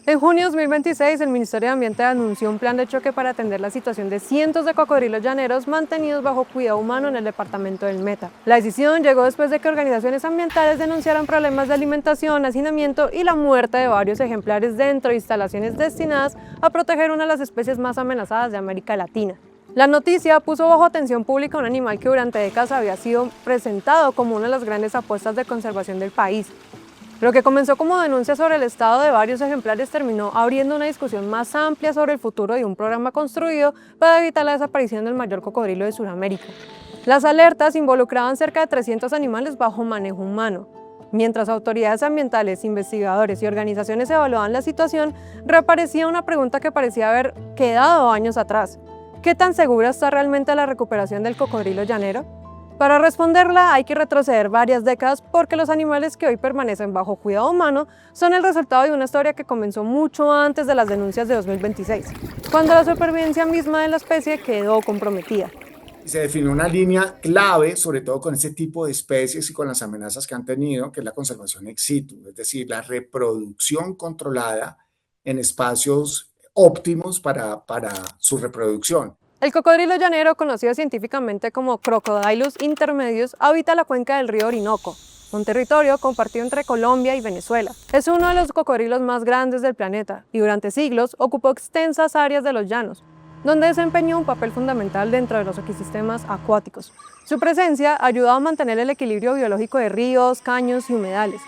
En junio de 2026, el Ministerio de Ambiente anunció un plan de choque para atender la situación de cientos de cocodrilos llaneros mantenidos bajo cuidado humano en el departamento del Meta. La decisión llegó después de que organizaciones ambientales denunciaran problemas de alimentación, hacinamiento y la muerte de varios ejemplares dentro de instalaciones destinadas a proteger una de las especies más amenazadas de América Latina. La noticia puso bajo atención pública un animal que durante décadas había sido presentado como una de las grandes apuestas de conservación del país. Lo que comenzó como denuncia sobre el estado de varios ejemplares terminó abriendo una discusión más amplia sobre el futuro de un programa construido para evitar la desaparición del mayor cocodrilo de Sudamérica. Las alertas involucraban cerca de 300 animales bajo manejo humano. Mientras autoridades ambientales, investigadores y organizaciones evaluaban la situación, reaparecía una pregunta que parecía haber quedado años atrás. ¿Qué tan segura está realmente la recuperación del cocodrilo llanero? Para responderla hay que retroceder varias décadas porque los animales que hoy permanecen bajo cuidado humano son el resultado de una historia que comenzó mucho antes de las denuncias de 2026, cuando la supervivencia misma de la especie quedó comprometida. Se definió una línea clave, sobre todo con ese tipo de especies y con las amenazas que han tenido, que es la conservación ex situ, es decir, la reproducción controlada en espacios óptimos para su reproducción. El cocodrilo llanero, conocido científicamente como Crocodylus intermedius, habita la cuenca del río Orinoco, un territorio compartido entre Colombia y Venezuela. Es uno de los cocodrilos más grandes del planeta y durante siglos ocupó extensas áreas de los llanos, donde desempeñó un papel fundamental dentro de los ecosistemas acuáticos. Su presencia ayudaba a mantener el equilibrio biológico de ríos, caños y humedales.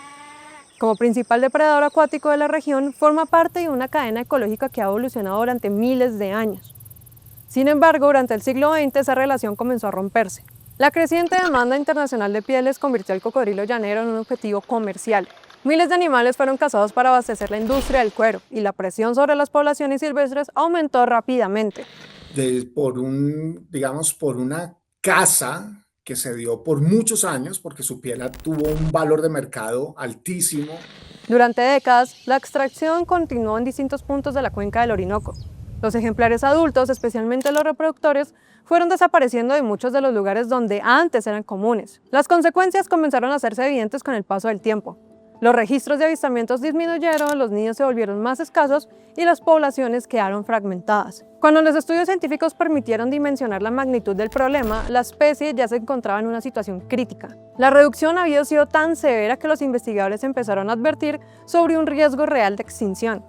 Como principal depredador acuático de la región, forma parte de una cadena ecológica que ha evolucionado durante miles de años. Sin embargo, durante el siglo XX esa relación comenzó a romperse. La creciente demanda internacional de pieles convirtió al cocodrilo llanero en un objetivo comercial. Miles de animales fueron cazados para abastecer la industria del cuero y la presión sobre las poblaciones silvestres aumentó rápidamente. Por una caza que se dio por muchos años, porque su piel tuvo un valor de mercado altísimo. Durante décadas, la extracción continuó en distintos puntos de la cuenca del Orinoco. Los ejemplares adultos, especialmente los reproductores, fueron desapareciendo de muchos de los lugares donde antes eran comunes. Las consecuencias comenzaron a hacerse evidentes con el paso del tiempo. Los registros de avistamientos disminuyeron, los nidos se volvieron más escasos y las poblaciones quedaron fragmentadas. Cuando los estudios científicos permitieron dimensionar la magnitud del problema, la especie ya se encontraba en una situación crítica. La reducción había sido tan severa que los investigadores empezaron a advertir sobre un riesgo real de extinción.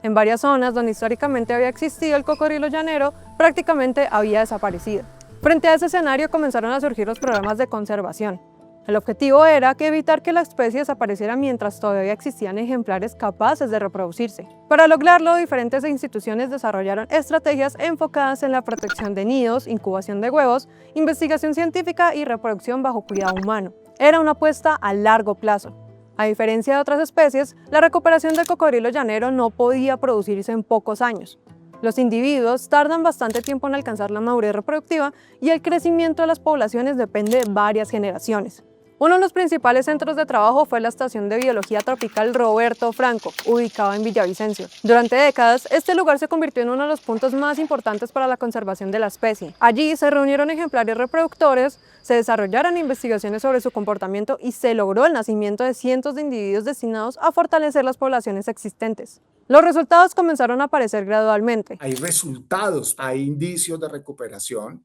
En varias zonas donde históricamente había existido el cocodrilo llanero, prácticamente había desaparecido. Frente a ese escenario comenzaron a surgir los programas de conservación. El objetivo era evitar que la especie desapareciera mientras todavía existían ejemplares capaces de reproducirse. Para lograrlo, diferentes instituciones desarrollaron estrategias enfocadas en la protección de nidos, incubación de huevos, investigación científica y reproducción bajo cuidado humano. Era una apuesta a largo plazo. A diferencia de otras especies, la recuperación del cocodrilo llanero no podía producirse en pocos años. Los individuos tardan bastante tiempo en alcanzar la madurez reproductiva y el crecimiento de las poblaciones depende de varias generaciones. Uno de los principales centros de trabajo fue la Estación de Biología Tropical Roberto Franco, ubicada en Villavicencio. Durante décadas, este lugar se convirtió en uno de los puntos más importantes para la conservación de la especie. Allí se reunieron ejemplares reproductores, se desarrollaron investigaciones sobre su comportamiento y se logró el nacimiento de cientos de individuos destinados a fortalecer las poblaciones existentes. Los resultados comenzaron a aparecer gradualmente. Hay resultados, hay indicios de recuperación.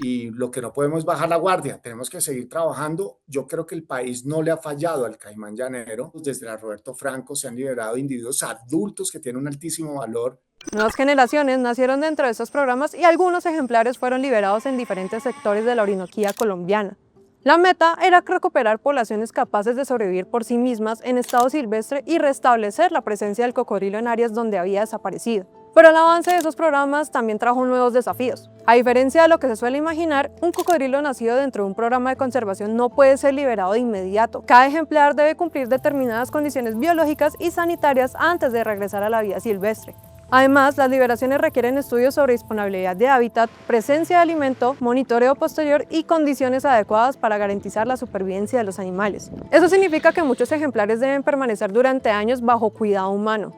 Y lo que no podemos es bajar la guardia, tenemos que seguir trabajando. Yo creo que el país no le ha fallado al caimán llanero. Desde la Roberto Franco se han liberado individuos adultos que tienen un altísimo valor. Nuevas generaciones nacieron dentro de estos programas y algunos ejemplares fueron liberados en diferentes sectores de la Orinoquía colombiana. La meta era recuperar poblaciones capaces de sobrevivir por sí mismas en estado silvestre y restablecer la presencia del cocodrilo en áreas donde había desaparecido. Pero el avance de esos programas también trajo nuevos desafíos. A diferencia de lo que se suele imaginar, un cocodrilo nacido dentro de un programa de conservación no puede ser liberado de inmediato. Cada ejemplar debe cumplir determinadas condiciones biológicas y sanitarias antes de regresar a la vida silvestre. Además, las liberaciones requieren estudios sobre disponibilidad de hábitat, presencia de alimento, monitoreo posterior y condiciones adecuadas para garantizar la supervivencia de los animales. Eso significa que muchos ejemplares deben permanecer durante años bajo cuidado humano.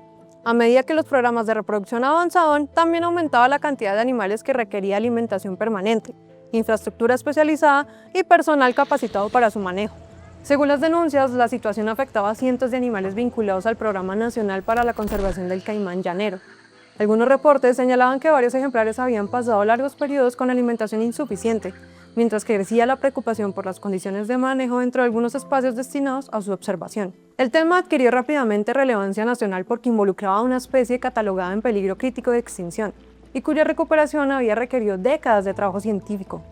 A medida que los programas de reproducción avanzaban, también aumentaba la cantidad de animales que requería alimentación permanente, infraestructura especializada y personal capacitado para su manejo. Según las denuncias, la situación afectaba a cientos de animales vinculados al Programa Nacional para la Conservación del Caimán Llanero. Algunos reportes señalaban que varios ejemplares habían pasado largos periodos con alimentación insuficiente, mientras que crecía la preocupación por las condiciones de manejo dentro de algunos espacios destinados a su observación. El tema adquirió rápidamente relevancia nacional porque involucraba a una especie catalogada en peligro crítico de extinción y cuya recuperación había requerido décadas de trabajo científico.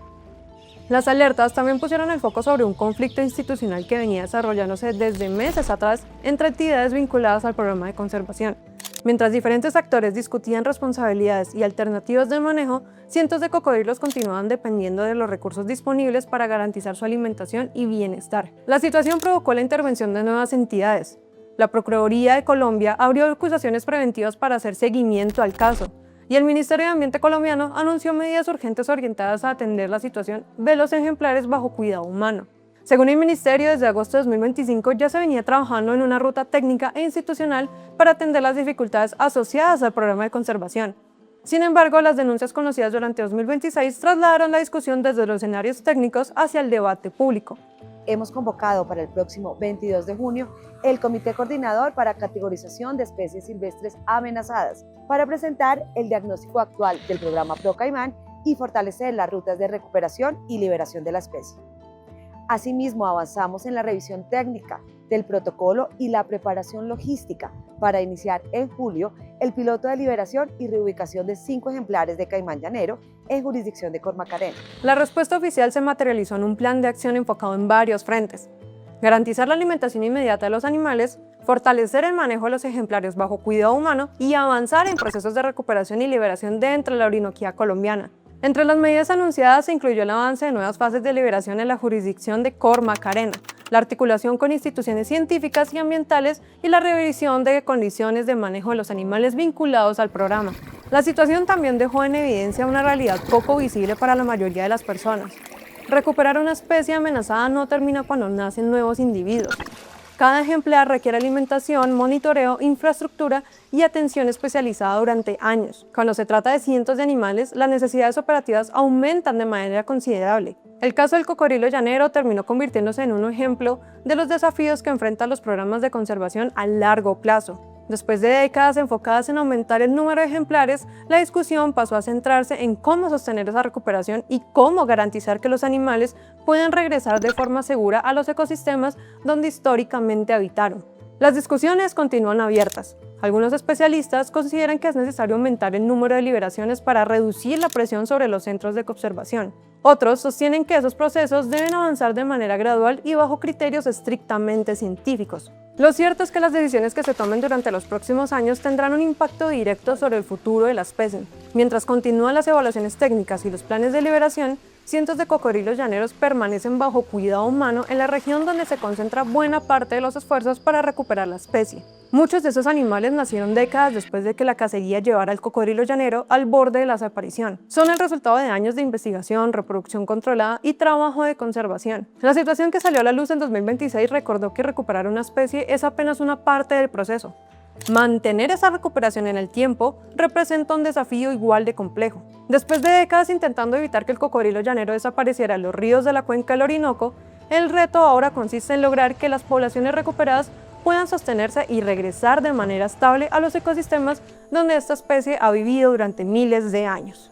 Las alertas también pusieron el foco sobre un conflicto institucional que venía desarrollándose desde meses atrás entre entidades vinculadas al programa de conservación. Mientras diferentes actores discutían responsabilidades y alternativas de manejo, cientos de cocodrilos continuaban dependiendo de los recursos disponibles para garantizar su alimentación y bienestar. La situación provocó la intervención de nuevas entidades. La Procuraduría de Colombia abrió acusaciones preventivas para hacer seguimiento al caso, y el Ministerio de Ambiente colombiano anunció medidas urgentes orientadas a atender la situación de los ejemplares bajo cuidado humano. Según el Ministerio, desde agosto de 2025 ya se venía trabajando en una ruta técnica e institucional para atender las dificultades asociadas al programa de conservación. Sin embargo, las denuncias conocidas durante 2026 trasladaron la discusión desde los escenarios técnicos hacia el debate público. Hemos convocado para el próximo 22 de junio el Comité Coordinador para Categorización de Especies Silvestres Amenazadas para presentar el diagnóstico actual del programa ProCaimán y fortalecer las rutas de recuperación y liberación de la especie. Asimismo, avanzamos en la revisión técnica del protocolo y la preparación logística para iniciar en julio el piloto de liberación y reubicación de 5 ejemplares de caimán llanero en jurisdicción de Cormacarena. La respuesta oficial se materializó en un plan de acción enfocado en varios frentes: garantizar la alimentación inmediata de los animales, fortalecer el manejo de los ejemplares bajo cuidado humano y avanzar en procesos de recuperación y liberación dentro de la Orinoquía colombiana. Entre las medidas anunciadas se incluyó el avance de nuevas fases de liberación en la jurisdicción de Cormacarena, la articulación con instituciones científicas y ambientales y la revisión de condiciones de manejo de los animales vinculados al programa. La situación también dejó en evidencia una realidad poco visible para la mayoría de las personas. Recuperar una especie amenazada no termina cuando nacen nuevos individuos. Cada ejemplar requiere alimentación, monitoreo, infraestructura y atención especializada durante años. Cuando se trata de cientos de animales, las necesidades operativas aumentan de manera considerable. El caso del cocodrilo llanero terminó convirtiéndose en un ejemplo de los desafíos que enfrentan los programas de conservación a largo plazo. Después de décadas enfocadas en aumentar el número de ejemplares, la discusión pasó a centrarse en cómo sostener esa recuperación y cómo garantizar que los animales puedan regresar de forma segura a los ecosistemas donde históricamente habitaron. Las discusiones continúan abiertas. Algunos especialistas consideran que es necesario aumentar el número de liberaciones para reducir la presión sobre los centros de conservación. Otros sostienen que esos procesos deben avanzar de manera gradual y bajo criterios estrictamente científicos. Lo cierto es que las decisiones que se tomen durante los próximos años tendrán un impacto directo sobre el futuro de la especie. Mientras continúan las evaluaciones técnicas y los planes de liberación, cientos de cocodrilos llaneros permanecen bajo cuidado humano en la región donde se concentra buena parte de los esfuerzos para recuperar la especie. Muchos de esos animales nacieron décadas después de que la cacería llevara al cocodrilo llanero al borde de la desaparición. Son el resultado de años de investigación, reproducción controlada y trabajo de conservación. La situación que salió a la luz en 2026 recordó que recuperar una especie es apenas una parte del proceso. Mantener esa recuperación en el tiempo representa un desafío igual de complejo. Después de décadas intentando evitar que el cocodrilo llanero desapareciera en los ríos de la cuenca del Orinoco, el reto ahora consiste en lograr que las poblaciones recuperadas puedan sostenerse y regresar de manera estable a los ecosistemas donde esta especie ha vivido durante miles de años.